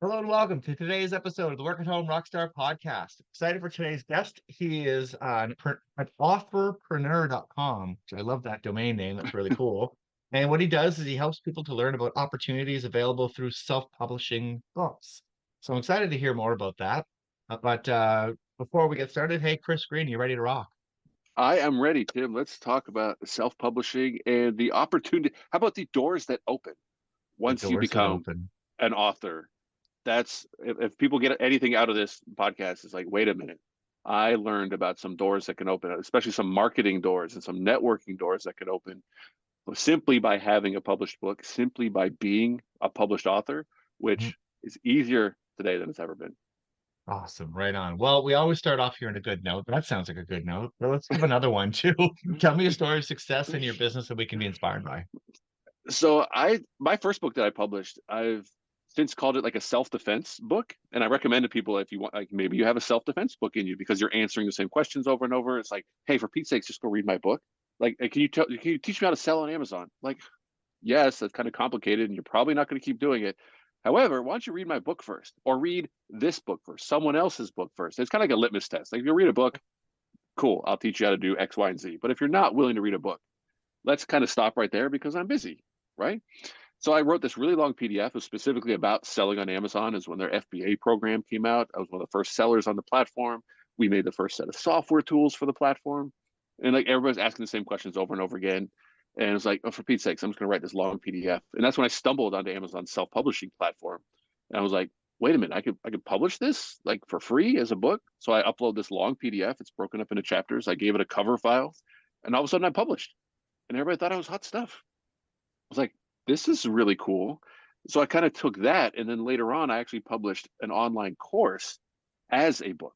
Hello and welcome to today's episode of the Work at Home Rockstar Podcast. Excited for today's guest. He is at authorpreneur.com, which I love that domain name. That's really cool. And what he does is he helps people to learn about opportunities available through self-publishing books. So I'm excited to hear more about that. But before we get started, hey, Chris Green, you ready to rock? I am ready, Tim. Let's talk about self-publishing and the opportunity. How about the doors that open The once you doors that become open. an author? That's if people get anything out of this podcast, it's like, wait a minute. I learned about some doors that can open, especially some marketing doors and some networking doors that can open simply by having a published book, simply by being a published author, Mhm. which is easier today than it's ever been. Awesome. Right on. Well, we always start off here on a good note. That sounds like a good note. But let's give another one too. Tell me a story of success in your business that we can be inspired by. So my first book that I published, I've since called it like a self-defense book. And I recommend to people, if you want, like maybe you have a self-defense book in you because you're answering the same questions over and over. It's like, hey, for Pete's sakes, just go read my book. Like, can you teach me how to sell on Amazon? Like, yes, that's kind of complicated and you're probably not going to keep doing it. However, why don't you read my book first or read this book first, someone else's book first? It's kind of like a litmus test. Like if you read a book, cool, I'll teach you how to do X, Y, and Z. But if you're not willing to read a book, let's kind of stop right there because I'm busy, right? So I wrote this really long PDF. It was specifically about selling on Amazon. Is when their FBA program came out. I was one of the first sellers on the platform. We made the first set of software tools for the platform. And like everybody's asking the same questions over and over again. And it's like, oh, for Pete's sakes, I'm just going to write this long PDF. And that's when I stumbled onto Amazon's self-publishing platform. And I was like, wait a minute, I could publish this like for free as a book. So I upload this long PDF. It's broken up into chapters. I gave it a cover file. And all of a sudden I published. And everybody thought I was hot stuff. I was like, this is really cool. So I kind of took that. And then later on, I actually published an online course as a book.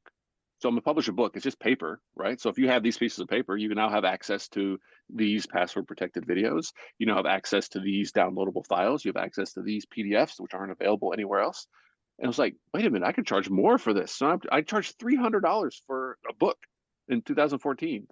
So I'm going to publish a book. It's just paper, right? So if you have these pieces of paper, you can now have access to these password protected videos. You now have access to these downloadable files. You have access to these PDFs, which aren't available anywhere else. And I was like, wait a minute, I could charge more for this. So I charged $300 for a book in 2014.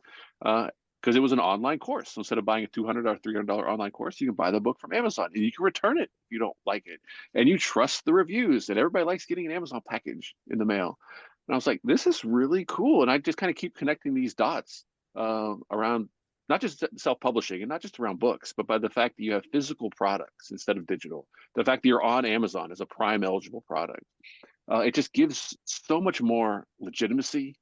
Because it was an online course. So instead of buying a $200 or $300 online course, you can buy the book from Amazon and you can return it if you don't like it. And you trust the reviews, and everybody likes getting an Amazon package in the mail. And I was like, this is really cool. And I just kind of keep connecting these dots around not just self-publishing and not just around books, but by the fact that you have physical products instead of digital. The fact that you're on Amazon as a Prime eligible product. It just gives so much more legitimacy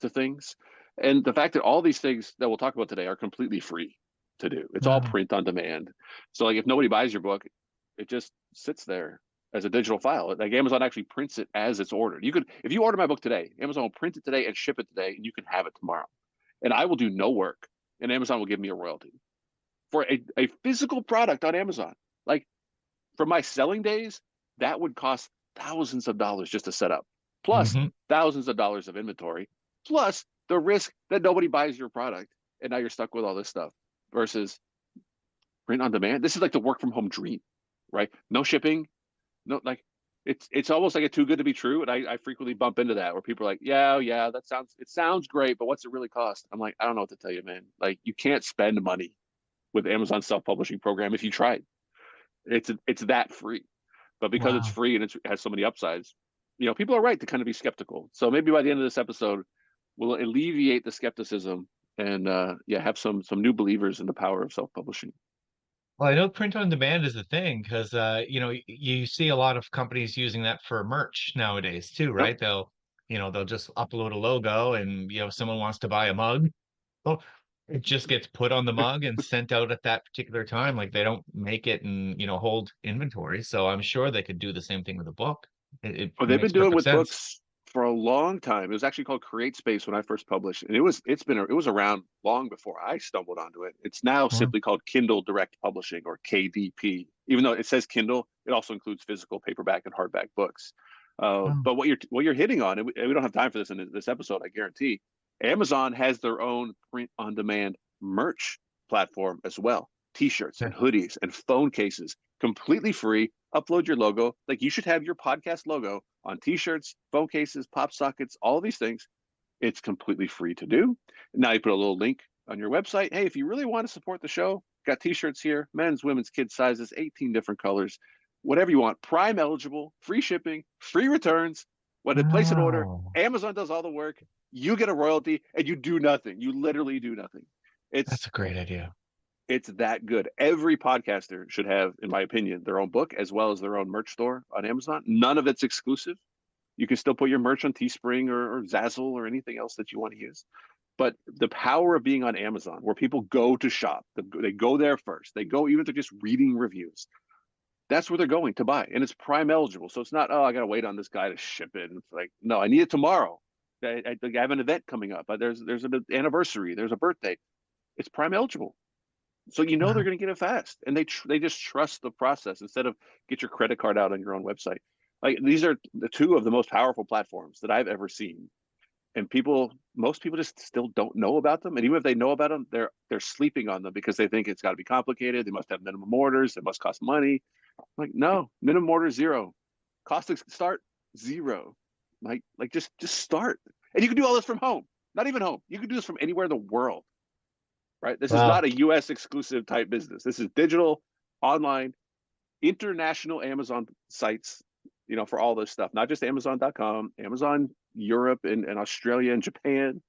to things. And the fact that all these things that we'll talk about today are completely free to do. It's all Wow. print on demand. So like if nobody buys your book, it just sits there as a digital file. Like Amazon actually prints it as it's ordered. You could, if you order my book today, Amazon will print it today and ship it today, and you can have it tomorrow. And I will do no work, and Amazon will give me a royalty for a physical product on Amazon. Like for my selling days, that would cost thousands of dollars just to set up, plus Hmm. thousands of dollars of inventory, plus the risk that nobody buys your product. And now you're stuck with all this stuff versus print on demand. This is like the work from home dream, right? No shipping, no, like it's almost like a too good to be true. And I frequently bump into that where people are like, yeah, it sounds great, but what's it really cost? I'm like, I don't know what to tell you, man. Like you can't spend money with Amazon self-publishing program if you tried. It's that free. But because it's Wow. free and it has so many upsides, people are right to kind of be skeptical. So maybe by the end of this episode, we'll alleviate the skepticism and have some new believers in the power of self-publishing. Well, I know print on demand is a thing because you see a lot of companies using that for merch nowadays too, Yep. right? They'll just upload a logo and someone wants to buy a mug. Well, it just gets put on the mug and sent out at that particular time. Like they don't make it and hold inventory. So I'm sure they could do the same thing with a book. It Well, they've makes been doing perfect with sense. books for a long time. It was actually called Create Space when I first published, and it was around long before I stumbled onto it. It's now Well, simply called Kindle Direct Publishing or KDP. Even though it says Kindle, it also includes physical paperback and hardback books. well, But what you're hitting on, and we don't have time for this in this episode, I guarantee. Amazon has their own print on demand merch platform as well. T-shirts yeah. and hoodies and phone cases, completely free. Upload your logo. Like you should have your podcast logo on T-shirts, phone cases, pop sockets, all these things. It's completely free to do. Now you put a little link on your website. Hey, if you really want to support the show, got T-shirts here, men's, women's, kids sizes, 18 different colors. whatever you want, Prime eligible, free shipping, free returns. When they place an order, Wow, Amazon does all the work. You get a royalty and you do nothing. You literally do nothing. that's It's a great idea. it's that good. Every podcaster should have, in my opinion, their own book as well as their own merch store on Amazon. None of it's exclusive. You can still put your merch on Teespring or Zazzle or anything else that you want to use. But the power of being on Amazon, where people go to shop, they go there first. They go, even if they're just reading reviews, that's where they're going to buy. And it's Prime eligible. So it's not, oh, I got to wait on this guy to ship it. And it's like, no, I need it tomorrow. I have an event coming up. There's an anniversary. There's a birthday. It's Prime eligible. So you know they're Wow. going to get it fast, and they just trust the process instead of get your credit card out on your own website. Like, these are the two of the most powerful platforms that I've ever seen, and most people just still don't know about them. And even if they know about them, they're sleeping on them because they think it's got to be complicated. They must have minimum orders. It must cost money. Like, no, minimum order zero, cost to start zero. Like just start, and you can do all this from home. Not even home. You can do this from anywhere in the world. Right? This is Wow. not a US exclusive type business. This is digital, online, international Amazon sites, for all this stuff, not just Amazon.com, Amazon Europe and Australia and Japan.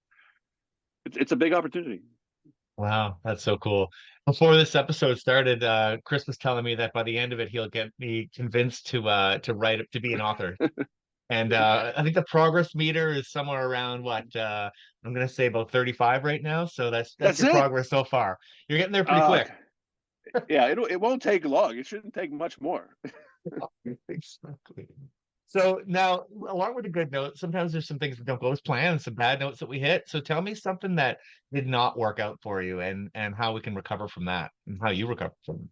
It's a big opportunity. Wow, that's so cool. Before this episode started, Chris was telling me that by the end of it, he'll get me convinced to write to be an author. And I think the progress meter is somewhere around what I'm gonna say about 35 right now. So that's That's your it. progress so far. You're getting there pretty quick. Okay. Yeah, it won't take long. It shouldn't take much more. Exactly. So now, along with the good notes, sometimes there's some things that don't go as planned, some bad notes that we hit. So tell me something that did not work out for you, and how we can recover from that, and how you recover from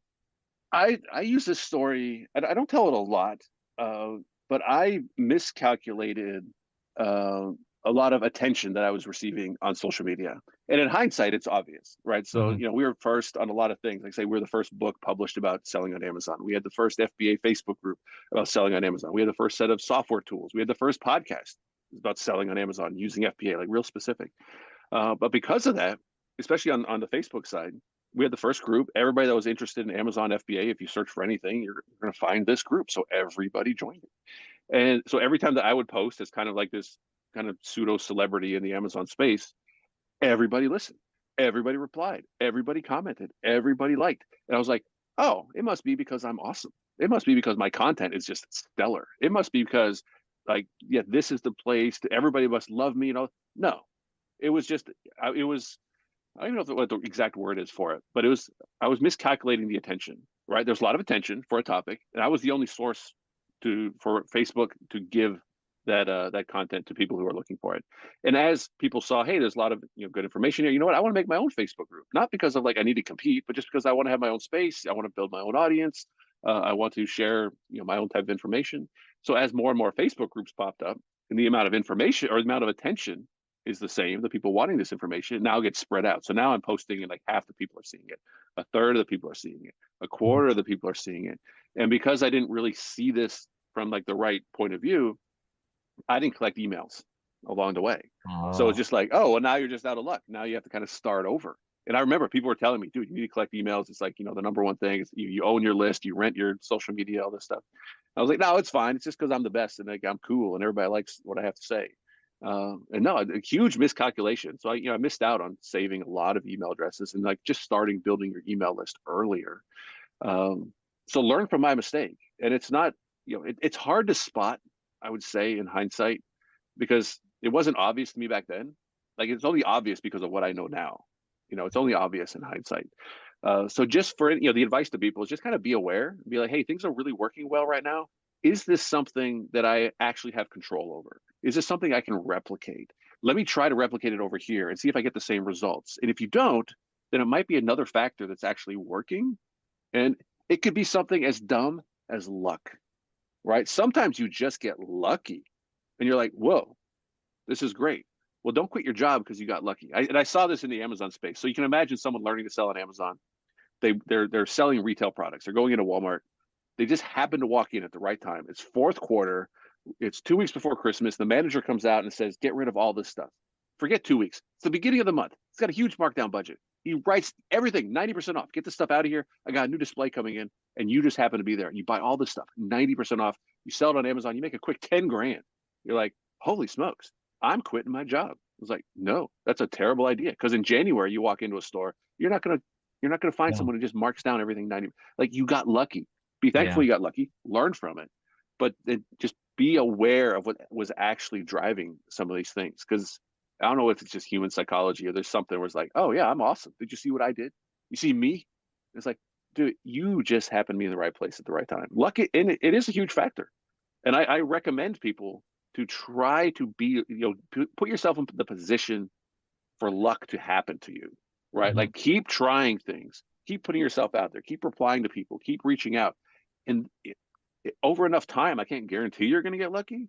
it. I use this story. I don't tell it a lot, uh, but I miscalculated uh, a lot of attention that I was receiving on social media. And in hindsight, it's obvious, right? So, Mhm. we were first on a lot of things. Like, say, we were the first book published about selling on Amazon. We had the first FBA Facebook group about selling on Amazon. We had the first set of software tools. We had the first podcast about selling on Amazon using FBA, like real specific. But because of that, especially on the Facebook side, we had the first group. Everybody that was interested in Amazon FBA, if you search for anything, you're going to find this group. So everybody joined it. And so every time that I would post as kind of like this kind of pseudo celebrity in the Amazon space, everybody listened, everybody replied, everybody commented, everybody liked. And I was like, oh, it must be because I'm awesome. It must be because my content is just stellar. It must be because, like, yeah, this is the place to, everybody must love me. No, it was just, it was, I don't even know what the exact word is for it, but I was miscalculating the attention, right? There's a lot of attention for a topic, and I was the only source for Facebook to give that content to people who are looking for it. And as people saw, hey, there's a lot of good information here. You know what? I want to make my own Facebook group, not because of like I need to compete, but just because I want to have my own space. I want to build my own audience. I want to share my own type of information. So as more and more Facebook groups popped up, and the amount of information or the amount of attention is the same, the people wanting this information now gets spread out. So now I'm posting and like half the people are seeing it, a third of the people are seeing it, a quarter of the people are seeing it. And because I didn't really see this from like the right point of view, I didn't collect emails along the way. So it's Oh, just like, oh, well, now you're just out of luck. Now you have to kind of start over. And I remember people were telling me, dude, you need to collect emails. It's like, the number one thing is you own your list, you rent your social media, all this stuff. I was like, no, it's fine. It's just because I'm the best and like I'm cool and everybody likes what I have to say. And no, a huge miscalculation. So I missed out on saving a lot of email addresses and like just starting building your email list earlier. Um, so learn from my mistake. And it's not, it's hard to spot, I would say, in hindsight, because it wasn't obvious to me back then. Like, it's only obvious because of what I know now. It's only obvious in hindsight. So just for the advice to people is just kind of be aware, be like, hey, things are really working well right now. Is this something that I actually have control over? Is this something I can replicate? Let me try to replicate it over here and see if I get the same results. And if you don't, then it might be another factor that's actually working. And it could be something as dumb as luck, right? Sometimes you just get lucky and you're like, whoa, this is great. Well, don't quit your job because you got lucky. And I saw this in the Amazon space. So you can imagine someone learning to sell on Amazon. They're selling retail products. They're going into Walmart. They just happen to walk in at the right time. It's fourth quarter. It's 2 weeks before Christmas. The manager comes out and says, get rid of all this stuff. Forget 2 weeks. It's the beginning of the month. It's got a huge markdown budget. he writes everything 90% off. Get this stuff out of here. I got a new display coming in, and you just happen to be there, and you buy all this stuff 90% off. You sell it on Amazon. You make a quick 10 grand. You're like, holy smokes, I'm quitting my job. I was like, no, that's a terrible idea. Because in January, you walk into a store, you're not gonna find No. someone who just marks down everything 90. Like, you got lucky. Be thankful Yeah. you got lucky. Learn from it, but just be aware of what was actually driving some of these things. Because I don't know if it's just human psychology or there's something where it's like, oh yeah, I'm awesome. Did you see what I did? You see me? It's like, dude, you just happen to be in the right place at the right time. Lucky, and it is a huge factor. And I recommend people to try to be, put yourself in the position for luck to happen to you, right? Mhm. Like, keep trying things, keep putting yourself out there, keep replying to people, keep reaching out. And over enough time, I can't guarantee you're going to get lucky,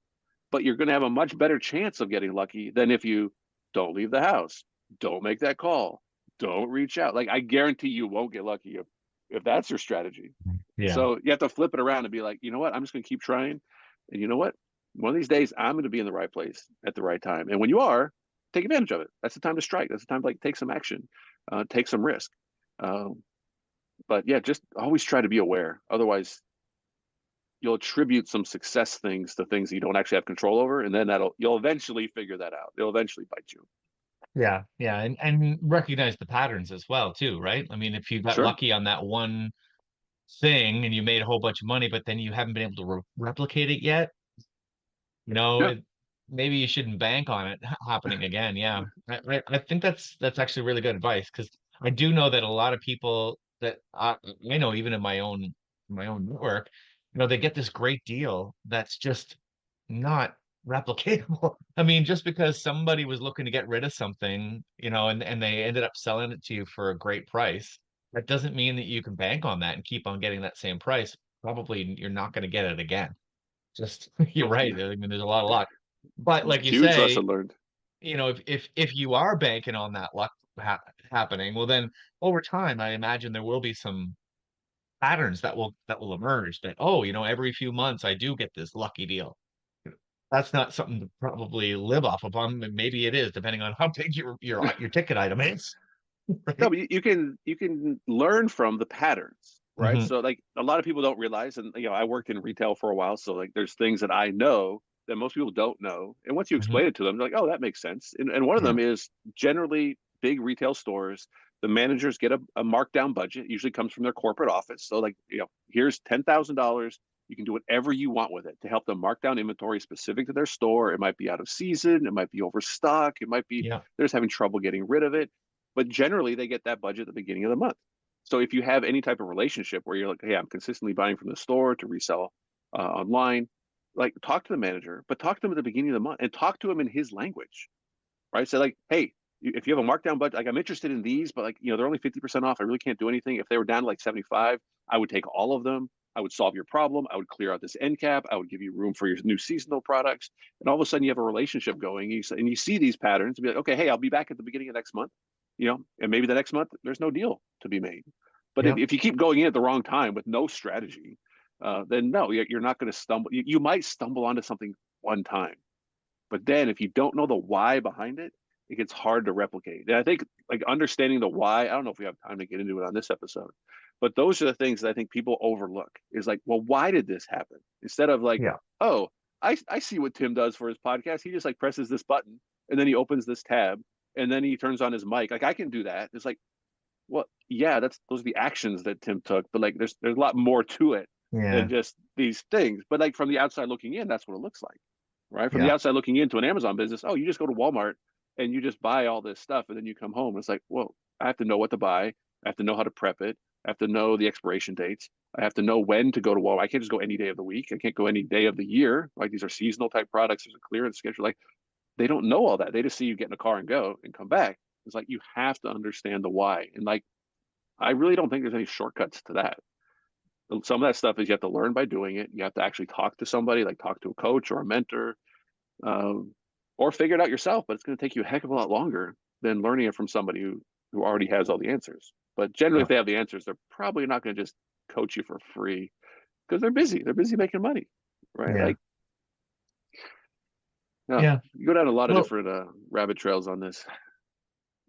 but you're going to have a much better chance of getting lucky than if you don't leave the house, don't make that call, don't reach out. Like, I guarantee you won't get lucky if that's your strategy. Yeah. So you have to flip it around and be like, you know what? I'm just going to keep trying. And you know what? One of these days, I'm going to be in the right place at the right time. And when you are, take advantage of it. That's the time to strike. That's the time to like take some action, take some risk. But yeah, just always try to be aware. Otherwise, you'll attribute some success things to things that you don't actually have control over, and then you'll eventually figure that out. It'll eventually bite you. Yeah. Yeah. And recognize the patterns as well, too, right? I mean, if you got Sure. lucky on that one thing and you made a whole bunch of money, but then you haven't been able to replicate it yet, Yeah. maybe you shouldn't bank on it happening again. Yeah. I think that's actually really good advice, because I do know that a lot of people that I know, even in my own network, they get this great deal that's just not replicatable. I mean, just because somebody was looking to get rid of something, and they ended up selling it to you for a great price, that doesn't mean that you can bank on that and keep on getting that same price. Probably you're not going to get it again. Just you're right. I mean, there's a lot of luck. But like you Huge say, lesson learned. if you are banking on that luck happening, well, then over time, I imagine there will be some patterns that will emerge, that, oh, every few months I do get this lucky deal. That's not something to probably live off of. Maybe it is, depending on how big your ticket item is. No, Right. but you can learn from the patterns, right? Hmm. So like a lot of people don't realize, and I worked in retail for a while, so like there's things that I know that most people don't know, and once you Hmm. explain it to them, they're like, oh, that makes sense. And one of Yeah. them is generally big retail stores. The managers get a markdown budget. Usually comes from their corporate office. So like, here's $10,000. You can do whatever you want with it to help them mark down inventory specific to their store. It might be out of season. It might be overstock. It might be Yeah. they're just having trouble getting rid of it, but generally they get that budget at the beginning of the month. So if you have any type of relationship where you're like, hey, I'm consistently buying from the store to resell online, like, talk to the manager, but talk to them at the beginning of the month and talk to him in his language, right? Say like, hey, if you have a markdown budget, like, I'm interested in these, but like, they're only 50% off. I really can't do anything. If they were down to like 75, I would take all of them. I would solve your problem. I would clear out this end cap. I would give you room for your new seasonal products. And all of a sudden you have a relationship going. And you see these patterns and be like, okay, hey, I'll be back at the beginning of next month, and maybe the next month there's no deal to be made. But Yeah. if you keep going in at the wrong time with no strategy, then no, you're not going to stumble. You might stumble onto something one time, but then if you don't know the why behind it, it gets hard to replicate. And I think like understanding the why, I don't know if we have time to get into it on this episode, but those are the things that I think people overlook is like, well, why did this happen? Instead of like, Yeah. oh, I see what Tim does for his podcast. He just like presses this button and then he opens this tab and then he turns on his mic. Like, I can do that. It's like, well, yeah, those are the actions that Tim took, but like there's a lot more to it than Yeah. just these things. But like from the outside looking in, that's what it looks like, right? From the Yeah. outside looking into an Amazon business, oh, you just go to Walmart and you just buy all this stuff and then you come home. It's like, well, I have to know what to buy. I have to know how to prep it. I have to know the expiration dates. I have to know when to go to Walmart. I can't just go any day of the week. I can't go any day of the year. Like, these are seasonal type products. There's a clearance schedule. Like, they don't know all that. They just see you get in a car and go and come back. It's like, you have to understand the why. And like, I really don't think there's any shortcuts to that. Some of that stuff is you have to learn by doing it. You have to actually talk to somebody, like talk to a coach or a mentor, um, or figure it out yourself. But it's going to take you a heck of a lot longer than learning it from somebody who already has all the answers. But generally, Yeah. if they have the answers, they're probably not going to just coach you for free because they're busy. They're busy making money, right? Yeah. Like, no, Yeah. you go down a lot of Well, different rabbit trails on this.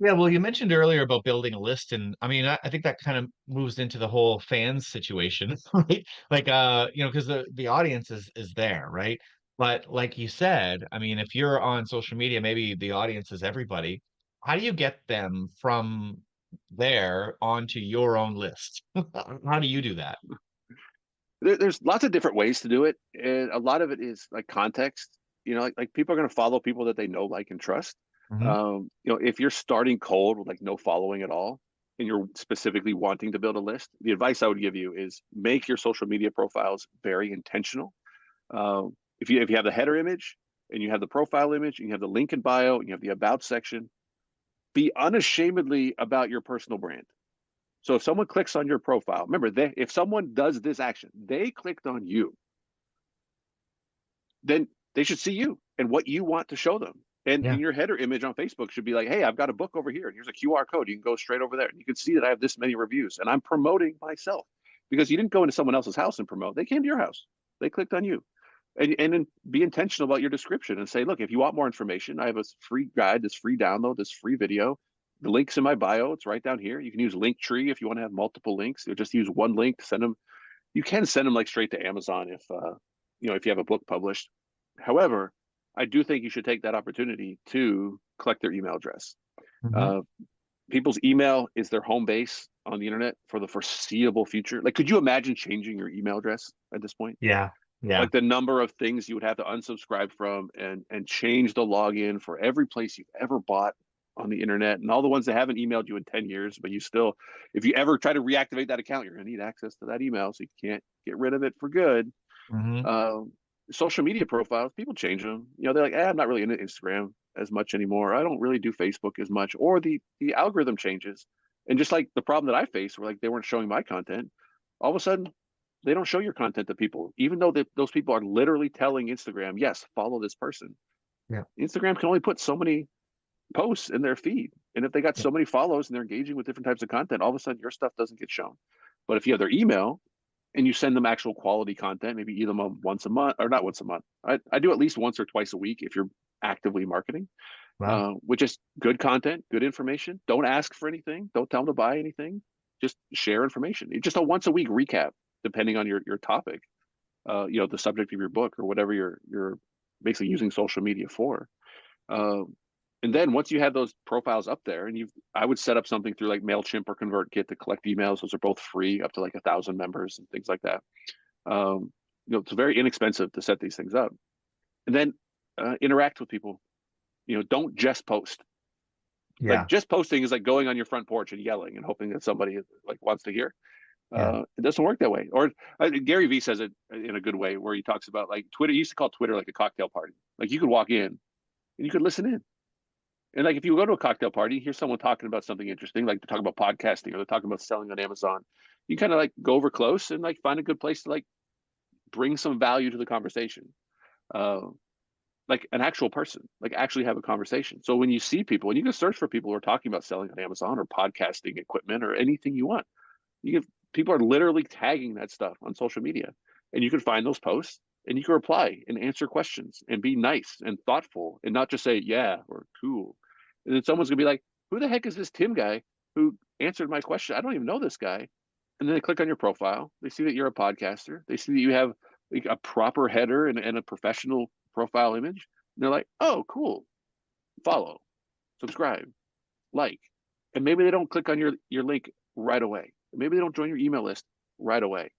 Yeah, well, you mentioned earlier about building a list, and I mean, I think that kind of moves into the whole fans situation, right? Like, because the audience is there, right? But like you said, I mean, if you're on social media, maybe the audience is everybody. How do you get them from there onto your own list? How do you do that? There's lots of different ways to do it, and a lot of it is like context. Like people are going to follow people that they know, like, and trust. Hmm. If you're starting cold with like no following at all, and you're specifically wanting to build a list, the advice I would give you is make your social media profiles very intentional. If you have the header image and you have the profile image and you have the link in bio and you have the about section, be unashamedly about your personal brand. So if someone clicks on your profile, remember, if someone does this action, they clicked on you, then they should see you and what you want to show them. And Yeah. in your header image on Facebook should be like, hey, I've got a book over here. And here's a QR code. You can go straight over there. And you can see that I have this many reviews. And I'm promoting myself because you didn't go into someone else's house and promote. They came to your house. They clicked on you. And then be intentional about your description and say, look, if you want more information, I have a free guide, this free download, this free video. The link's in my bio. It's right down here. You can use Linktree if you want to have multiple links. You'll just use one link to send them. You can send them like straight to Amazon if you have a book published. However, I do think you should take that opportunity to collect their email address. Hmm. Uh, People's email is their home base on the internet for the foreseeable future. Like, could you imagine changing your email address at this point? Yeah. Yeah. Like the number of things you would have to unsubscribe from and change the login for every place you've ever bought on the internet, and all the ones that haven't emailed you in 10 years, but you still, if you ever try to reactivate that account, you're going to need access to that email, so you can't get rid of it for good. Hmm. um, Social media profiles, people change them. They're like, I'm not really into Instagram as much anymore. I don't really do Facebook as much, or the algorithm changes. And just like the problem that I faced, where like they weren't showing my content, all of a sudden they don't show your content to people, even though those people are literally telling Instagram, yes, follow this person. Yeah. Instagram can only put so many posts in their feed. And if they got Yeah. so many follows and they're engaging with different types of content, all of a sudden your stuff doesn't get shown. But if you have their email and you send them actual quality content, maybe either once a month, or not once a month. I do at least once or twice a week if you're actively marketing, Wow. which is good content, good information. Don't ask for anything. Don't tell them to buy anything. Just share information. It's just a once a week recap, depending on your topic, the subject of your book or whatever you're basically using social media for. Uh, and then once you have those profiles up there, and I would set up something through like MailChimp or ConvertKit to collect emails. Those are both free, up to like 1,000 members and things like that. It's very inexpensive to set these things up. And then interact with people. Don't just post. Like, Yeah. just posting is like going on your front porch and yelling and hoping that somebody like wants to hear. Yeah. It doesn't work that way. Or Gary Vee says it in a good way, where he talks about like Twitter. He used to call Twitter like a cocktail party. Like, you could walk in and you could listen in. And like, if you go to a cocktail party, hear someone talking about something interesting, like they're talking about podcasting or they're talking about selling on Amazon, you kind of like go over close and like find a good place to like bring some value to the conversation. Uh, like an actual person, like actually have a conversation. So when you see people, and you can search for people who are talking about selling on Amazon or podcasting equipment or anything you want, people are literally tagging that stuff on social media, and you can find those posts and you can reply and answer questions and be nice and thoughtful and not just say yeah or cool. And then someone's gonna be like, who the heck is this Tim guy who answered my question? I don't even know this guy. And then they click on your profile, they see that you're a podcaster, they see that you have like a proper header and a professional profile image, and they're like, oh, cool, follow, subscribe, like. And maybe they don't click on your link right away, maybe they don't join your email list right away,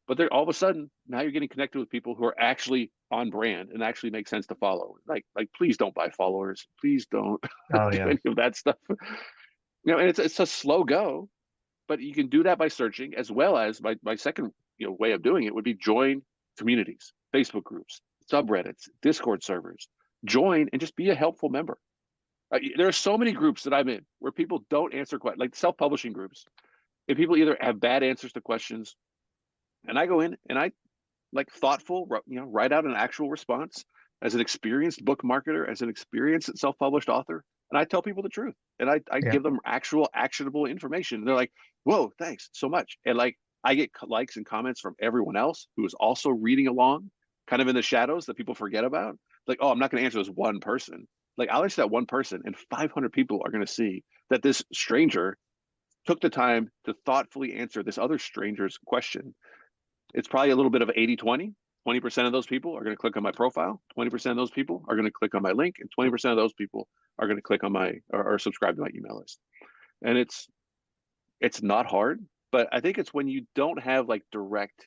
but they're all of a sudden, now you're getting connected with people who are actually on brand and actually make sense to follow. Like please don't buy followers, please don't Oh do yeah. any of that stuff. And it's a slow go, but you can do that by searching, as well as my second way of doing it would be join communities, Facebook groups, subreddits, Discord servers. Join and just be a helpful member. There are so many groups that I'm in where people don't answer questions, like self-publishing groups, and people either have bad answers to questions, and I go in and I like thoughtful, write out an actual response as an experienced book marketer, as an experienced self-published author, and I tell people the truth, and I Yeah. give them actual actionable information. And they're like, "Whoa, thanks so much!" And like, I get likes and comments from everyone else who is also reading along, kind of in the shadows that people forget about. Like, oh, I'm not going to answer this one person. Like I'll answer that one person and 500 people are going to see that this stranger took the time to thoughtfully answer this other stranger's question. It's probably a little bit of 80-20. 20% of those people are going to click on my profile. 20% of those people are going to click on my link, and 20% of those people are going to click on my or subscribe to my email list. And it's not hard, but I think it's when you don't have like direct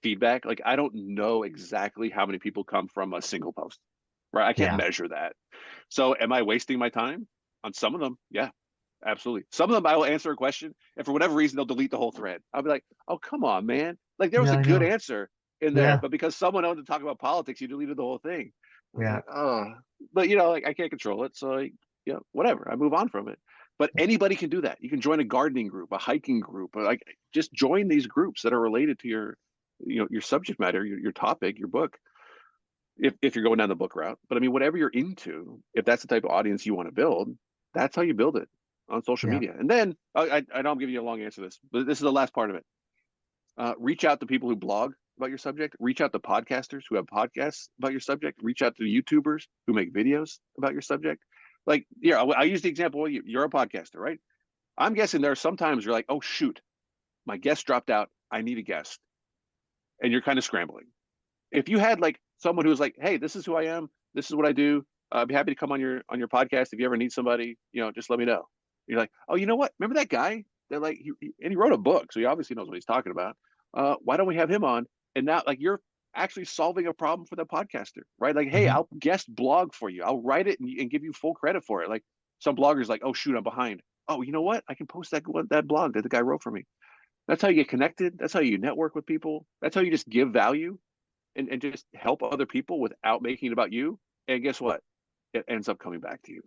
feedback. Like I don't know exactly how many people come from a single post, right? I can't Yeah. measure that. So am I wasting my time on some of them? Yeah, absolutely. Some of them I will answer a question, and for whatever reason, they'll delete the whole thread. I'll be like, oh, come on, man. Like there was Yeah, a I good know. answer in there, Yeah. but because someone wanted to talk about politics, you deleted the whole thing. I was Yeah. like, oh, but like I can't control it. So whatever. I move on from it. But anybody can do that. You can join a gardening group, a hiking group, or like just join these groups that are related to your subject matter, your topic, your book, if you're going down the book route. But I mean, whatever you're into, if that's the type of audience you want to build, that's how you build it on social Yeah. media. And then I know I'm giving you a long answer to this, but this is the last part of it. Reach out to people who blog about your subject. Reach out to podcasters who have podcasts about your subject. Reach out to YouTubers who make videos about your subject. Like, yeah, I use the example of you're a podcaster, right? I'm guessing there are some times you're like, oh, shoot, my guest dropped out. I need a guest. And you're kind of scrambling. If you had like someone who's like, hey, this is who I am. This is what I do. I'd be happy to come on your podcast. If you ever need somebody, just let me know. You're like, oh, you know what? Remember that guy? They're like, and he wrote a book, so he obviously knows what he's talking about. Why don't we have him on? And now, like, you're actually solving a problem for the podcaster, right? Like, hey, Mhm. I'll guest blog for you. I'll write it and give you full credit for it. Like some bloggers, like, oh shoot, I'm behind. Oh, you know what? I can post that blog that the guy wrote for me. That's how you get connected. That's how you network with people. That's how you just give value and just help other people without making it about you. And guess what? It ends up coming back to you.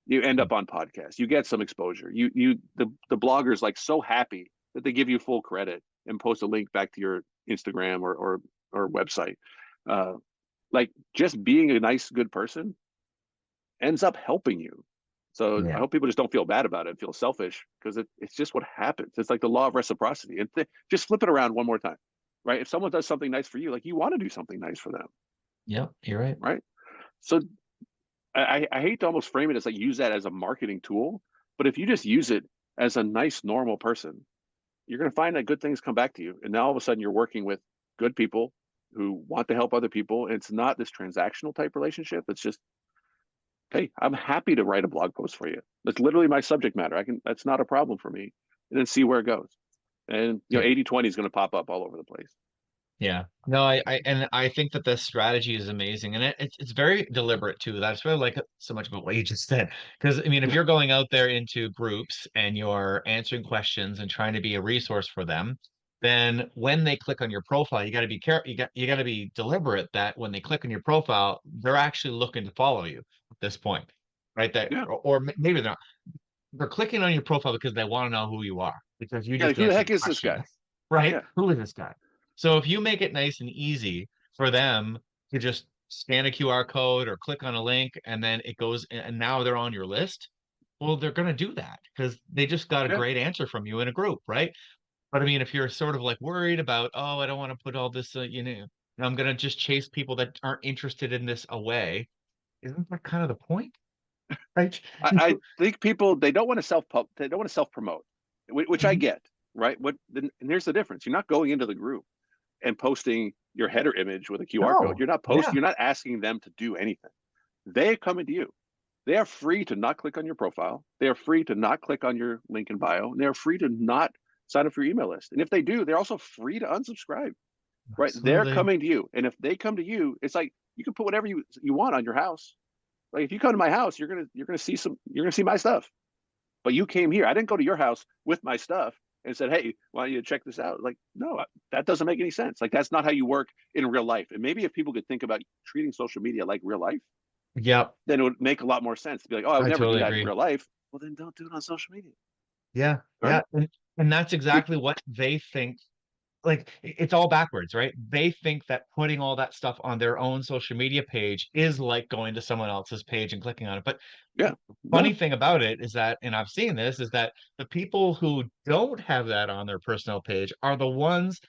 You end up on podcasts. You get some exposure. The bloggers like so happy that they give you full credit and post a link back to your Instagram or website. Uh, like just being a nice, good person ends up helping you. So I Yeah. hope people just don't feel bad about it, feel selfish, because it's just what happens. It's like the law of reciprocity. And just flip it around one more time, right? If someone does something nice for you, like you want to do something nice for them, Yep. You're right. right? So I hate to almost frame it as like use that as a marketing tool, but if you just use it as a nice, normal person, you're going to find that good things come back to you. And now all of a sudden you're working with good people who want to help other people. And it's not this transactional type relationship. It's just, hey, I'm happy to write a blog post for you. That's literally my subject matter. That's not a problem for me. And then see where it goes. And Yeah. 80-20 is going to pop up all over the place. Yeah. No, I think that this strategy is amazing, and it's very deliberate too. That's what I like so much about what you just said. Because I mean, if you're going out there into groups and you're answering questions and trying to be a resource for them, then when they click on your profile, you got to be careful. You got to be deliberate that when they click on your profile, they're actually looking to follow you at this point, right? That Yeah. maybe they're not. They're clicking on your profile because they want to know who you are because you Yeah. Like, just who the answered heck the is this question, guy? right? Yeah. Who is this guy? So if you make it nice and easy for them to just scan a QR code or click on a link and then it goes and now they're on your list, well, they're going to do that because they just got a Yeah. great answer from you in a group, right? But I mean, if you're sort of like worried about, oh, I don't want to put all this, I'm going to just chase people that aren't interested in this away. Isn't that kind of the point? Right? I think people they don't want to they don't want to self promote, which I Mhm. get, right? And here's the difference: you're not going into the group and posting your header image with a QR code. No. Yeah. You're not asking them to do anything. They come into you. They are free to not click on your profile. They are free to not click on your link in bio. And they are free to not sign up for your email list. And if they do, they're also free to unsubscribe. Right? They're Absolutely. coming to you. And if they come to you, it's like you can put whatever you want on your house. Like if you come to my house, you're gonna see my stuff. But you came here. I didn't go to your house with my stuff and said, "Hey, why don't you check this out?" Like, no, that doesn't make any sense. Like that's not how you work in real life. And maybe if people could think about treating social media like real life, Yep. then it would make a lot more sense to be like, "Oh, I would I never do totally that in agree. real life." Well, then don't do it on social media, Yeah. Yeah. right? And that's exactly what they think. Like it's all backwards, right? They think that putting all that stuff on their own social media page is like going to someone else's page and clicking on it. But Yeah, funny no, thing about it is that, and I've seen this, is that the people who don't have that on their personal page are the ones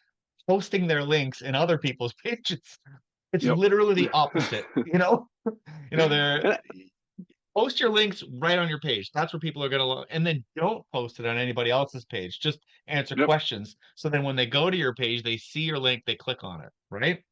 posting their links in other people's pages. It's yep. literally the opposite, you know? You know, they're And post your links right on your page. That's where people are going to look. And then don't post it on anybody else's page. Just answer Yep. questions. So then when they go to your page, they see your link, they click on it, right?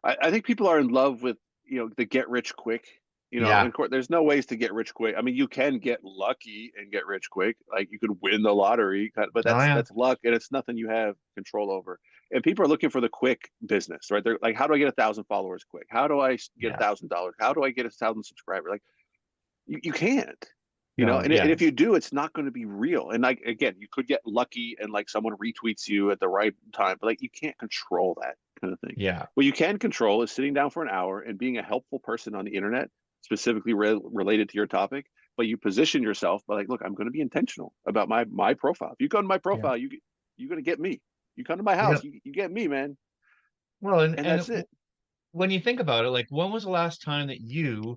I think people are in love with, the get rich quick. And Yeah. of course, there's no ways to get rich quick. I mean, you can get lucky and get rich quick, like you could win the lottery, but Oh, yeah. that's luck, and it's nothing you have control over. And people are looking for the quick business, right? They're like, how do I get 1,000 followers quick? How do I get Yeah. $1,000? How do I get 1,000 subscribers? Like, you can't. No, And yeah. if you do, it's not going to be real. And like, again, you could get lucky and like someone retweets you at the right time, but like you can't control that kind of thing. Yeah. What you can control is sitting down for an hour and being a helpful person on the internet, specifically related to your topic. But you position yourself by like, look, I'm going to be intentional about my profile. If you come to my Yeah. profile, you're going to get me. You come to my Yeah. house, you get me, man. Well, And that's it. when you think about it, like when was the last time that you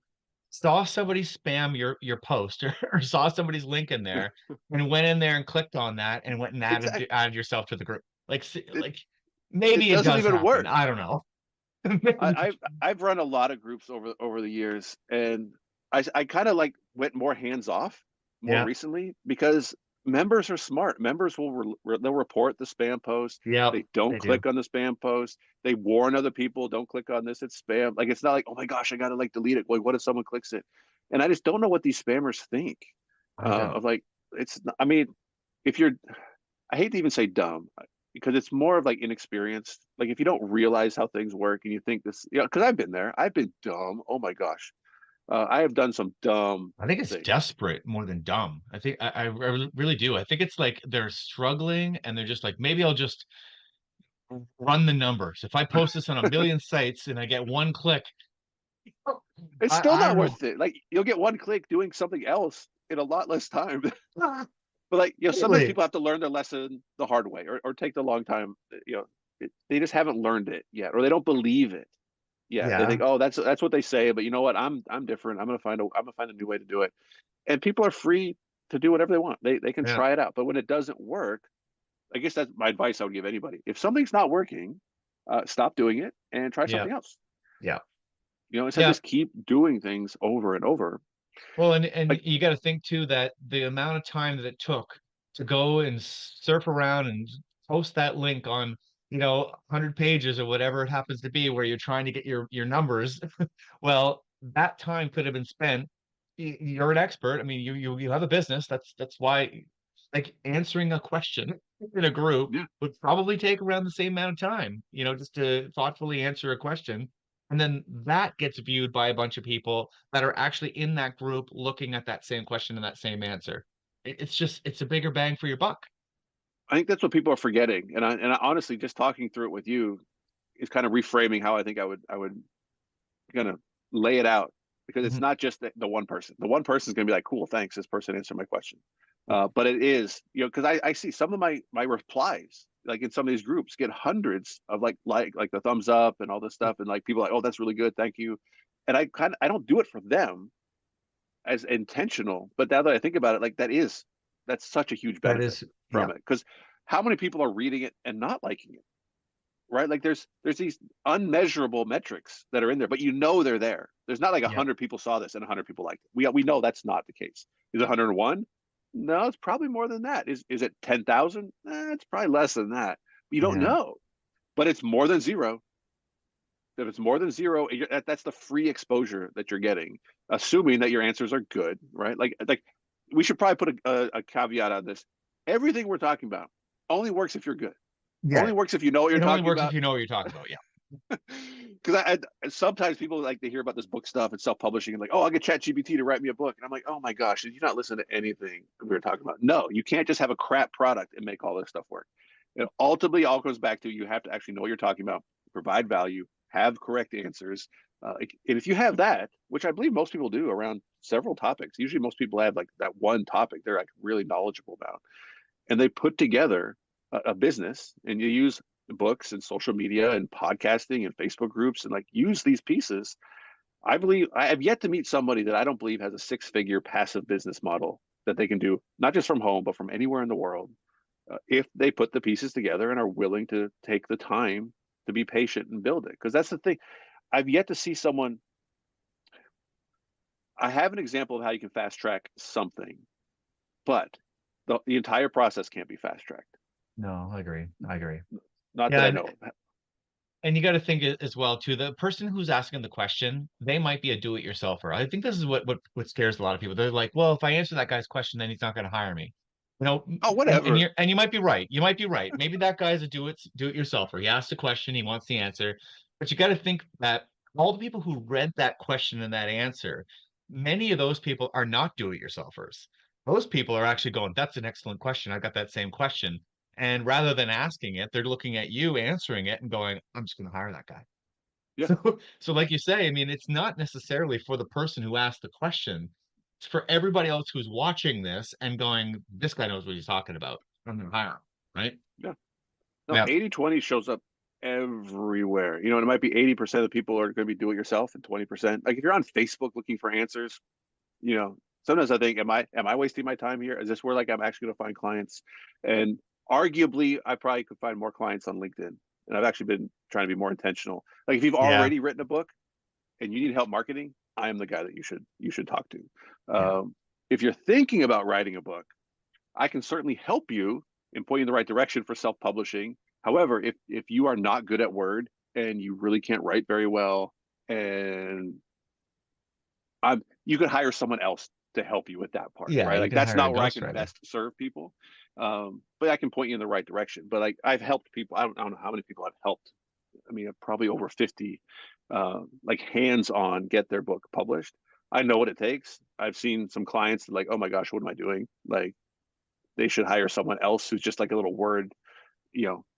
saw somebody spam your post or saw somebody's link in there and went in there and clicked on that and went and Exactly. added yourself to the group? Like, It, like it maybe it doesn't does even happen. work. I don't know. I've run a lot of groups over the years, and I kind of like went more hands off more Yeah. recently because members are smart. Members they'll report the spam post. Yeah, They don't they do. click on the spam post. They warn other people, don't click on this, it's spam. Like it's not like, oh my gosh, I gotta like delete it. Like what if someone clicks it? And I just don't know what these spammers think. I don't. Of like I mean, if you're, I hate to even say dumb because it's more of like inexperienced. Like if you don't realize how things work and you think this, because I've been there, I've been dumb. Oh my gosh, I have done some dumb I think it's things. desperate more than dumb. I think I really do. I think it's like they're struggling and they're just like, maybe I'll just run the numbers. If I post this on a million sites and I get one click, It's still I not don't know. worth it. Like you'll get one click doing something else in a lot less time. But like, sometimes Really? people have to learn their lesson the hard way or take the long time. They just haven't learned it yet, or they don't believe it. Yeah, they Yeah. think, oh, that's what they say, but you know what? I'm different. I'm gonna find a new way to do it. And people are free to do whatever they want. They can Yeah. try it out. But when it doesn't work, I guess that's my advice I would give anybody. If something's not working, stop doing it and try Yeah. something else. Yeah. Instead Yeah. just keep doing things over and over. Well, and Like, you got to think too that the amount of time that it took to go and surf around and post that link on, 100 pages or whatever it happens to be where you're trying to get your numbers. Well, that time could have been spent. You're an expert. I mean, you have a business. That's why, like answering a question in a group yeah, would probably take around the same amount of time, just to thoughtfully answer a question. And then that gets viewed by a bunch of people that are actually in that group looking at that same question and that same answer. It's a bigger bang for your buck. I think that's what people are forgetting. And I honestly, just talking through it with you is kind of reframing how I think I would kind of lay it out, because it's Mhm. not just the one person. The one person is going to be like, cool, thanks, this person answered my question. But it is, because I see some of my replies, like in some of these groups, get hundreds of like the thumbs up and all this stuff, and like people are like, oh, that's really good, thank you. And I don't do it for them as intentional, but now that I think about it, like that's such a huge That benefit is, from yeah, it, because how many people are reading it and not liking it, right? Like there's these unmeasurable metrics that are in there, but they're there. There's not like yeah, 100 people saw this and 100 people liked it. We know that's not the case. Is it 101? No, it's probably more than that. Is it 10,000? It's probably less than that. You don't yeah. know, but it's more than zero. If it's more than zero, that's the free exposure that you're getting, assuming that your answers are good, right? Like we should probably put a caveat on this. Everything we're talking about only works if you're good. Yeah. Only works if you know what you're It only talking works if about. you know what you're talking about. Yeah. Because sometimes people like to hear about this book stuff and self-publishing and like, oh, I'll get ChatGPT to write me a book, and I'm like, oh my gosh, did you not listen to anything we were talking about? No, you can't just have a crap product and make all this stuff work. It ultimately all comes back to, you have to actually know what you're talking about, provide value, have correct answers. And if you have that, which I believe most people do around several topics, usually most people have like that one topic they're like really knowledgeable about, and they put together a business, and you use books and social media and podcasting and Facebook groups and like use these pieces. I believe I have yet to meet somebody that I don't believe has a six-figure passive business model that they can do, not just from home, but from anywhere in the world, if they put the pieces together and are willing to take the time to be patient and build it. Because that's the thing. I've yet to see someone. I have an example of how you can fast track something, but the entire process can't be fast tracked. No, I agree. I agree. Not that Yeah, I and know of. and you got to think as well too. The person who's asking the question, they might be a do-it-yourselfer. I think this is what scares a lot of people. They're like, well, if I answer that guy's question, then he's not going to hire me. You know, Oh, and whatever. you might be right. You might be right. Maybe that guy's a do-it-yourselfer. He asked a question, he wants the answer, but you got to think that all the people who read that question and that answer, many of those people are not do-it-yourselfers. Those people are actually going, "That's an excellent question. I got that same question." And rather than asking it, they're looking at you answering it and going, I'm just going to hire that guy. Yeah. So like you say, I mean, it's not necessarily for the person who asked the question. It's for everybody else who's watching this and going, this guy knows what he's talking about. I'm going to hire him. Right. Yeah. No, Yeah. 80/20 shows up everywhere. And it might be 80% of the people are going to be do it yourself and 20%. Like if you're on Facebook looking for answers, sometimes I think, am I wasting my time here? Is this where like I'm actually going to find clients? And arguably, I probably could find more clients on LinkedIn. And I've actually been trying to be more intentional. Like if you've Yeah. already written a book and you need help marketing, I am the guy that you should talk to. Yeah. If you're thinking about writing a book, I can certainly help you and point you in the right direction for self-publishing. However, if you are not good at Word and you really can't write very well, and you could hire someone else to help you with that part, Yeah. right? You Like can that's hire a not where I can ghostwriter. best serve people. But I can point you in the right direction. But like I've helped people. I don't know how many people I've helped. I mean, probably over 50, like hands-on get their book published. I know what it takes. I've seen some clients that like, oh my gosh, what am I doing? Like they should hire someone else who's just like a little Word,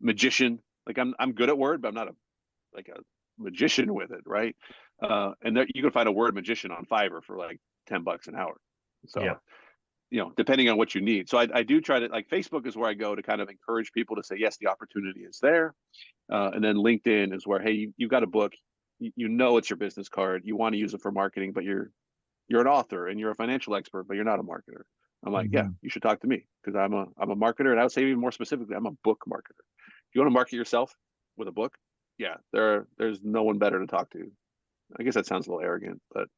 magician. Like I'm good at Word, but I'm not a magician with it, right? And there, you can find a Word magician on Fiverr for like $10 an hour. Yeah. So, depending on what you need. So I do try to, like, Facebook is where I go to kind of encourage people to say, yes, the opportunity is there. And then LinkedIn is where, hey, you've got a book, it's your business card. You want to use it for marketing, but you're an author and you're a financial expert, but you're not a marketer. I'm like, yeah, Mhm. you should talk to me because I'm a marketer, and I would say even more specifically, I'm a book marketer. If you want to market yourself with a book, yeah, there's no one better to talk to. I guess that sounds a little arrogant, but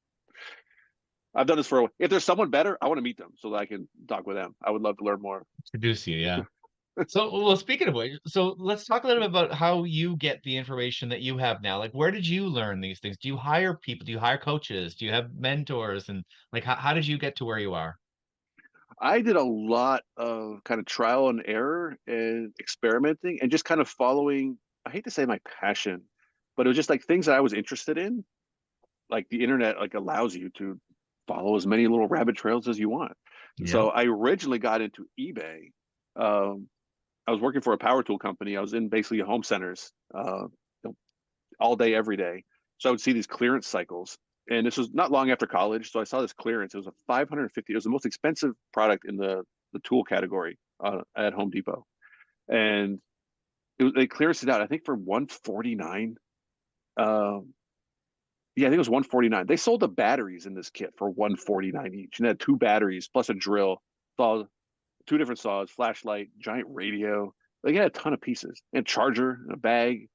I've done this for. If there's someone better, I want to meet them so that I can talk with them. I would love to learn more. Introduce you. Yeah. So, well, speaking of which, so let's talk a little bit about how you get the information that you have now. Like, where did you learn these things? Do you hire people? Do you hire coaches? Do you have mentors? And like, how did you get to where you are? I did a lot of kind of trial and error and experimenting and just kind of following. I hate to say my passion, but it was just like things that I was interested in. Like the internet, like allows you to follow as many little rabbit trails as you want. Yeah. So I originally got into eBay. Um, I was working for a power tool company. I was in basically home centers all day, every day. So I would see these clearance cycles. And this was not long after college. So I saw this clearance. It was a 550. It was the most expensive product in the tool category at Home Depot. And they clearanced it out, I think, for 149. Yeah, I think it was 149. They sold the batteries in this kit for 149 each. And it had two batteries plus a drill, saw two different saws, flashlight, giant radio. Like it had a ton of pieces and a charger and a bag.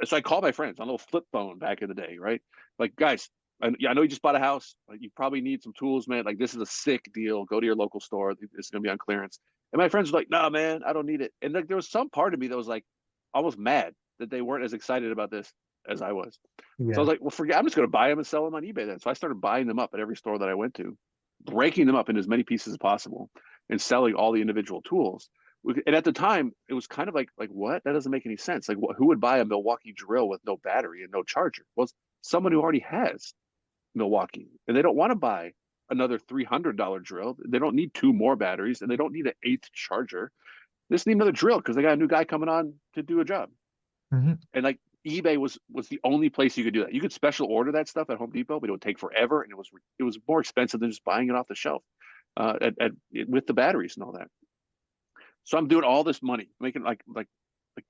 So I called my friends on a little flip phone back in the day, right? Like, guys, I know you just bought a house. Like, you probably need some tools, man. Like, this is a sick deal. Go to your local store. It's going to be on clearance. And my friends were like, no, man, I don't need it. And like, there was some part of me that was like almost mad that they weren't as excited about this as I was. So I Yeah. was like, well, forget, I'm just going to buy them and sell them on eBay then. So I started buying them up at every store that I went to, breaking them up into as many pieces as possible and selling all the individual tools. And at the time, it was kind of like what? That doesn't make any sense. Like, who would buy a Milwaukee drill with no battery and no charger? Well, someone who already has Milwaukee, and they don't want to buy another $300 drill. They don't need two more batteries, and they don't need an eighth charger. They just need another drill because they got a new guy coming on to do a job. Mhm. And like eBay was the only place you could do that. You could special order that stuff at Home Depot, but it would take forever, and it was more expensive than just buying it off the shelf with the batteries and all that. So I'm doing all this money, making like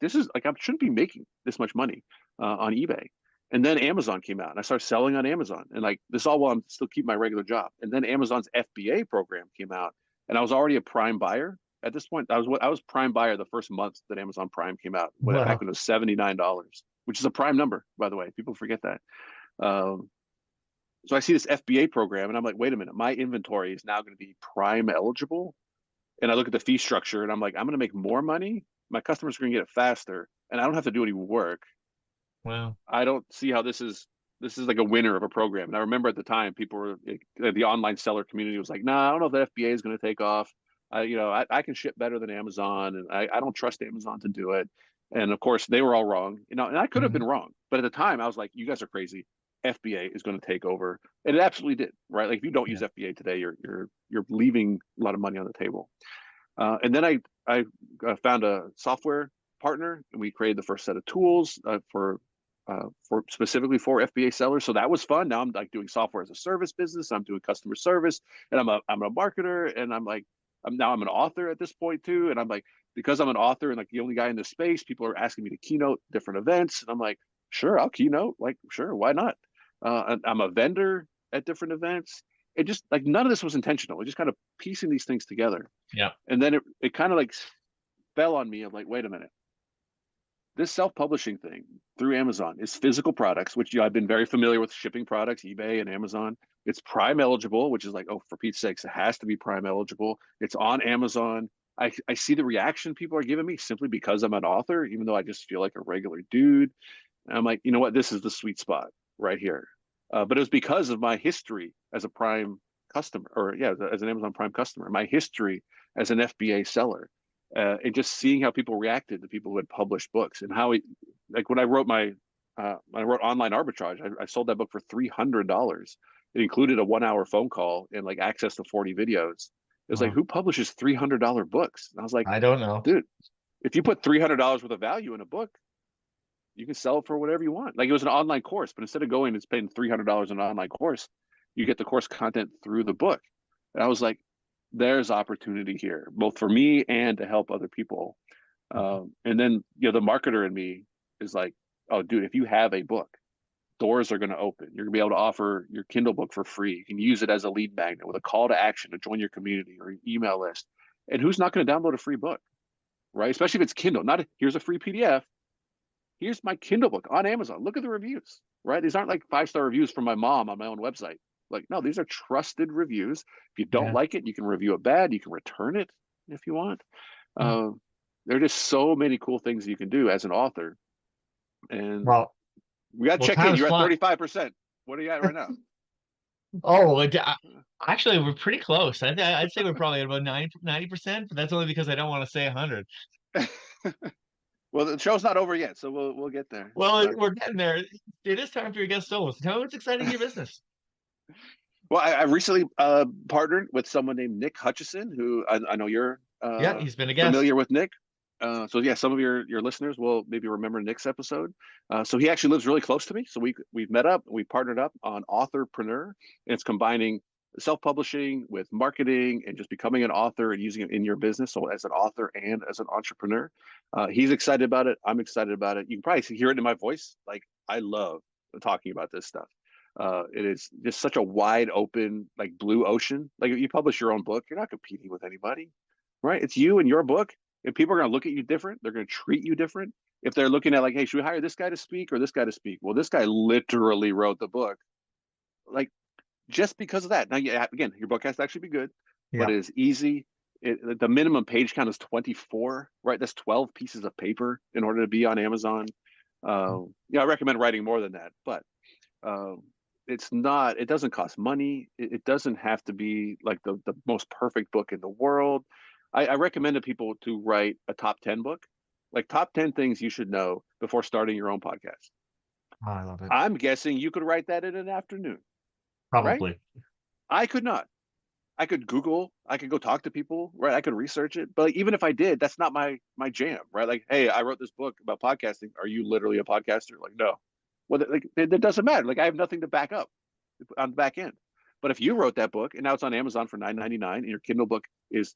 this is like I shouldn't be making this much money on eBay. And then Amazon came out, and I started selling on Amazon. And like this all while I'm still keeping my regular job. And then Amazon's FBA program came out, and I was already a Prime buyer at this point. I was Prime buyer the first month that Amazon Prime came out, back Wow. when it was $79, which is a prime number, by the way. People forget that. Um, So I see this FBA program and I'm like, wait a minute, my inventory is now going to be prime eligible. And I look at the fee structure and I'm like, I'm going to make more money. My customers are going to get it faster and I don't have to do any work. Wow. I don't see how this is like a winner of a program. And I remember at the time, people were the online seller community was like, no, I don't know if the FBA is going to take off. I can ship better than Amazon, and I don't trust Amazon to do it. And of course, they were all wrong. And I could have been wrong, but at the time, I was like, you guys are crazy. FBA is going to take over, and it absolutely did. Right? Like if you don't use FBA today, you're leaving a lot of money on the table. And then I found a software partner, and we created the first set of tools for specifically for FBA sellers. So that was fun. Now I'm like doing software as a service business. I'm doing customer service, and I'm a marketer, and I'm an author at this point too. And I'm like, because I'm an author and like the only guy in this space, people are asking me to keynote different events, and I'm like, sure, I'll keynote. Like, sure, why not? I'm a vendor at different events. It just like none of this was intentional. We're just kind of piecing these things together. Yeah. And then it kind of like fell on me. I'm like, wait a minute. This self-publishing thing through Amazon is physical products, which I've been very familiar with shipping products, eBay and Amazon. It's Prime eligible, which is like, oh, for Pete's sakes, it has to be Prime eligible. It's on Amazon. I see the reaction people are giving me simply because I'm an author, even though I just feel like a regular dude. And I'm like, you know what? This is the sweet spot right here. But it was because of my history as a Prime customer, as an Amazon Prime customer, my history as an FBA seller. And just seeing how people reacted to people who had published books, and how like when I wrote Online Arbitrage, I sold that book for $300. It included a 1-hour phone call and like access to 40 videos. It was like, who publishes $300 books? And I was like, I don't know. dude, if you put $300 worth of value in a book, you can sell it for whatever you want. Like it was an online course, but instead of going and spending $300 on an online course, you get the course content through the book. And I was like, there's opportunity here, both for me and to help other people. And then, the marketer in me is like, oh, dude, if you have a book, doors are going to open. You're going to be able to offer your Kindle book for free. You can use it as a lead magnet with a call to action to join your community or email list. And who's not going to download a free book, right? Especially if it's Kindle. Not here's a free PDF. Here's my Kindle book on Amazon. Look at the reviews, right? These aren't like 5-star reviews from my mom on my own website. Like, no, these are trusted reviews. If you don't like it, you can review it bad. You can return it if you want. There are just so many cool things you can do as an author. And we got to check in. You're at 35%. What are you at right now? Actually, we're pretty close. I'd say we're probably at about 90%, but that's only because I don't want to say 100. Well, the show's not over yet, so we'll get there. Well, we're getting there. It is time for your guest solo. Tell me what's exciting in your business. Well, I recently partnered with someone named Nick Hutchison, who I know you're he's been a guest. Familiar with Nick. So yeah, some of your listeners will maybe remember Nick's episode. So he actually lives really close to me. So we've met up, we partnered up on Authorpreneur, and it's combining self-publishing with marketing and just becoming an author and using it in your business. So as an author and as an entrepreneur, he's excited about it. I'm excited about it. You can probably hear it in my voice. Like I love talking about this stuff. It is just such a wide open, like blue ocean. Like if you publish your own book, you're not competing with anybody, right? It's you and your book, and people are going to look at you different. They're going to treat you different. If they're looking at like, hey, should we hire this guy to speak or this guy to speak? Well, this guy literally wrote the book. Like just because of that. Now, again, your book has to actually be good, but it is easy. The minimum page count is 24, right? That's 12 pieces of paper in order to be on Amazon. I recommend writing more than that, but it doesn't cost money. It doesn't have to be like the most perfect book in the world. I recommend to people to write a top 10 book, like top 10 things you should know before starting your own podcast. Oh, I love it. I'm guessing you could write that in an afternoon. Probably. Right? I could not. I could Google, I could go talk to people, right? I could research it. But like, even if I did, that's not my jam, right? Like, hey, I wrote this book about podcasting. Are you literally a podcaster? Like, no. Well, like, it doesn't matter. Like, I have nothing to back up on the back end. But if you wrote that book and now it's on Amazon for $9.99 and your Kindle book is,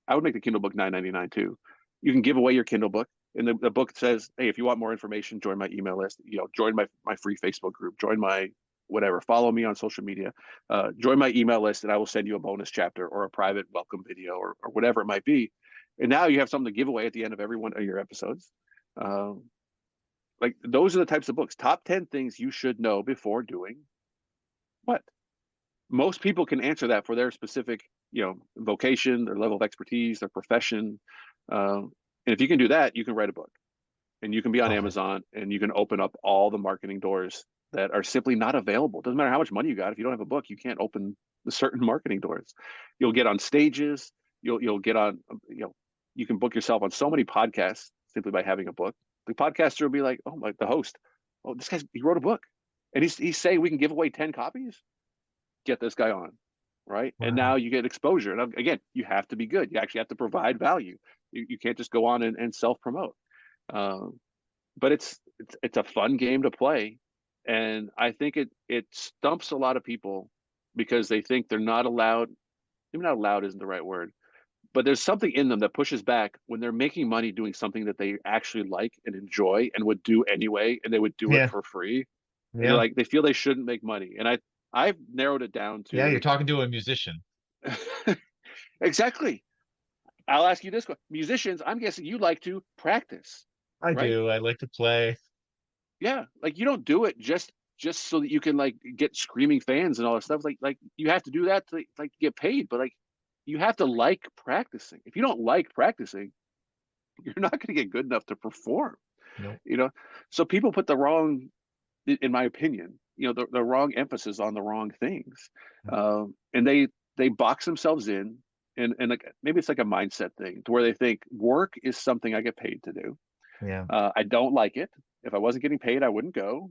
I would make the Kindle book $9.99 too. You can give away your Kindle book. And the book says, hey, if you want more information, join my email list, join my free Facebook group, join my whatever, follow me on social media, join my email list, and I will send you a bonus chapter or a private welcome video or whatever it might be. And now you have something to give away at the end of every one of your episodes. Like those are the types of books, top 10 things you should know before doing what? most people can answer that for their specific, vocation, their level of expertise, their profession. And if you can do that, you can write a book, and you can be on Okay. Amazon, and you can open up all the marketing doors that are simply not available. Doesn't matter how much money you got. If you don't have a book, you can't open the certain marketing doors. You'll get on stages. You'll get on, you can book yourself on so many podcasts simply by having a book. The podcaster will be like, oh, like the host, oh, this guy's, he wrote a book, and he's saying we can give away 10 copies. Get this guy on, right? And now Wow. you get exposure. And again, you have to be good. You actually have to provide value. You can't just go on and self promote. But it's a fun game to play, and I think it stumps a lot of people because they think they're not allowed. Maybe not allowed isn't the right word, but there's something in them that pushes back when they're making money doing something that they actually like and enjoy and would do anyway, and they would do it Yeah. for free. And they're Yeah. like, they feel they shouldn't make money. And I've narrowed it down Yeah. You're to talking to a musician. exactly. I'll ask you this question. Musicians, I'm guessing you like to practice, I right? do. I like to play. Yeah, like you don't do it just so that you can like get screaming fans and all that stuff. Like you have to do that to like get paid, but like you have to like practicing. If you don't like practicing, you're not going to get good enough to perform. Nope. You know, so people put the wrong, in my opinion, the wrong emphasis on the wrong things, and they box themselves in, and like maybe it's like a mindset thing to where they think work is something I get paid to do. Yeah. I don't like it. If I wasn't getting paid, I wouldn't go.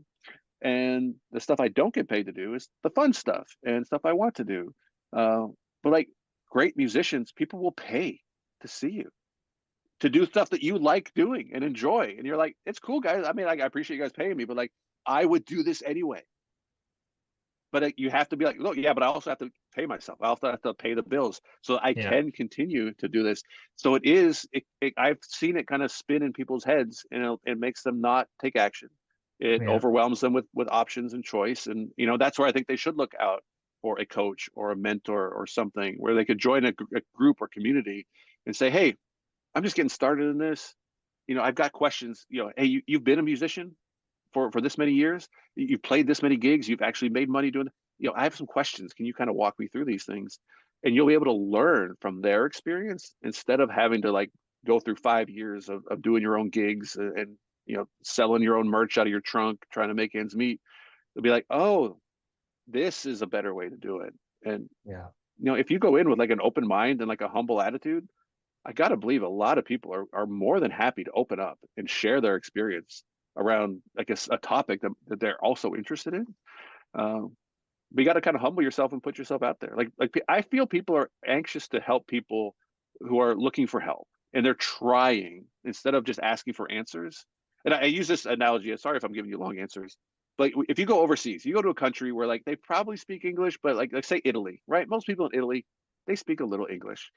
And the stuff I don't get paid to do is the fun stuff and stuff I want to do. Uh, but like great musicians, people will pay to see you, to do stuff that you like doing and enjoy. And you're like, it's cool, guys. I mean, like, I appreciate you guys paying me, but like, I would do this anyway. But you have to be like, look, yeah, but I also have to pay myself. I also have to pay the bills so I Yeah. can continue to do this. So I've seen it kind of spin in people's heads, and it makes them not take action. It Yeah. overwhelms them with options and choice. And, that's where I think they should look out for a coach or a mentor or something where they could join a group or community and say, hey, I'm just getting started in this. I've got questions. Hey, you've been a musician for this many years. You've played this many gigs. You've actually made money doing it. I have some questions. Can you kind of walk me through these things? And you'll be able to learn from their experience instead of having to like go through 5 years of doing your own gigs and selling your own merch out of your trunk, trying to make ends meet. They'll be like, oh, this is a better way to do it. And Yeah. if you go in with like an open mind and like a humble attitude, I got to believe a lot of people are more than happy to open up and share their experience around, I guess, a topic that they're also interested in. But you got to kind of humble yourself and put yourself out there. Like I feel people are anxious to help people who are looking for help, and they're trying instead of just asking for answers. And I use this analogy. Sorry if I'm giving you long answers. But if you go overseas, you go to a country where like they probably speak English, but like say Italy, right? Most people in Italy, they speak a little English.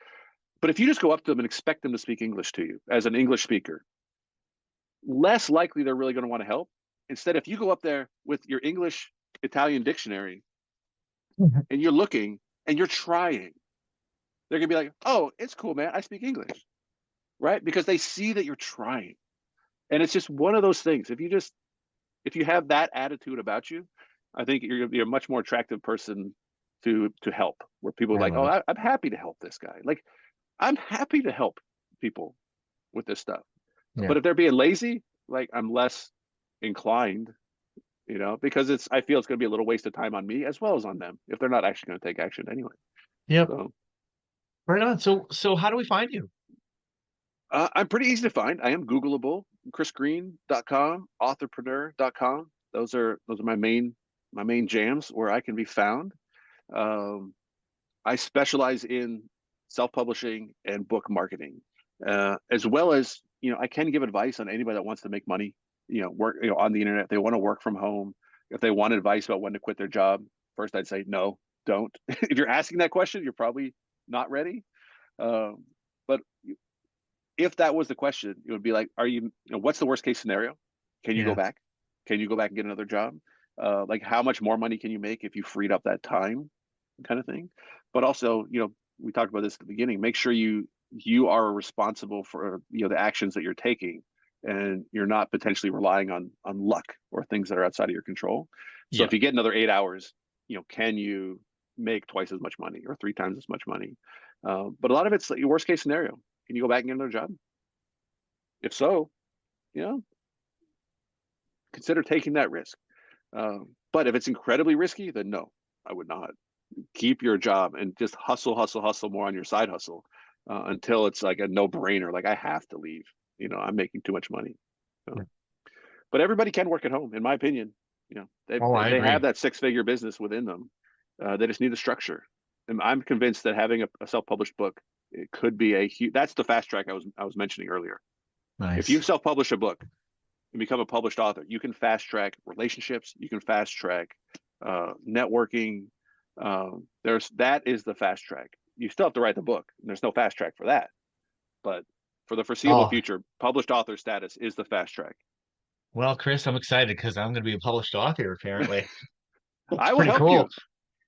But if you just go up to them and expect them to speak English to you as an English speaker, less likely they're really going to want to help. Instead, if you go up there with your English Italian dictionary Mhm. and you're looking and you're trying, they're going to be like, oh, it's cool, man. I speak English, right? Because they see that you're trying. And it's just one of those things. If you have that attitude about you, I think you're going to be a much more attractive person to help, where people are I like, love oh, it. I'm happy to help this guy. Like, I'm happy to help people with this stuff. Yeah. But if they're being lazy, like I'm less inclined, because I feel it's going to be a little waste of time on me as well as on them if they're not actually going to take action anyway. Yep. So Right on. So how do we find you? I'm pretty easy to find. I am Googleable. ChrisGreen.com, Authorpreneur.com. Those are my main jams where I can be found. Um, I specialize in self-publishing and book marketing, as well as I can give advice on anybody that wants to make money. Work on the internet. If they want to work from home. If they want advice about when to quit their job, first I'd say no, don't. If you're asking that question, you're probably not ready. But if that was the question, it would be like, what's the worst case scenario? Can you go Yeah. back? Can you go back and get another job? Like how much more money can you make if you freed up that time, kind of thing. But also, we talked about this at the beginning. Make sure you are responsible for the actions that you're taking, and you're not potentially relying on luck or things that are outside of your control. So Yeah. if you get another 8 hours, can you make twice as much money or 3 times as much money. But a lot of it's like your worst case scenario. Can you go back and get another job? If so, you know, consider taking that risk. But if it's incredibly risky, then no, I would not. Keep your job and just hustle more on your side hustle until it's like a no-brainer. Like, I have to leave. I'm making too much money. So, but everybody can work at home, in my opinion. They agree. have that 6-figure business within them. They just need the structure. And I'm convinced that having a self-published book, it could be a huge. That's the fast track I was mentioning earlier. Nice. If you self-publish a book and become a published author, you can fast track relationships. You can fast track networking. That is the fast track. You still have to write the book, and there's no fast track for that. But for the foreseeable future, published author status is the fast track. Well, Chris, I'm excited because I'm going to be a published author, apparently. I will help you.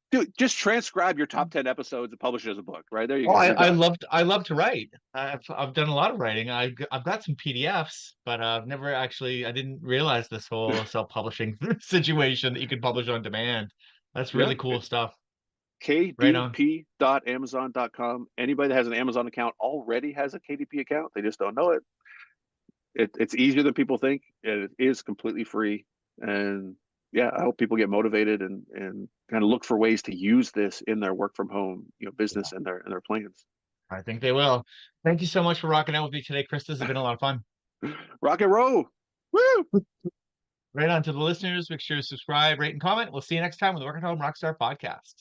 Dude, just transcribe your top 10 episodes and publish it as a book. Right there, you go. I love to write. I've done a lot of writing. I've got some PDFs, but I didn't realize this whole self-publishing situation that you can publish on demand. That's really cool stuff. KDP.amazon.com. Anybody that has an Amazon account already has a KDP account. They just don't know it. It's easier than people think. It is completely free. And yeah, I hope people get motivated and kind of look for ways to use this in their work from home, business and their plans. I think they will. Thank you so much for rocking out with me today, Chris. This has been a lot of fun. Rock and roll. Woo! Right on. To the listeners, make sure to subscribe, rate, and comment. We'll see you next time with the Work at Home Rockstar Podcast.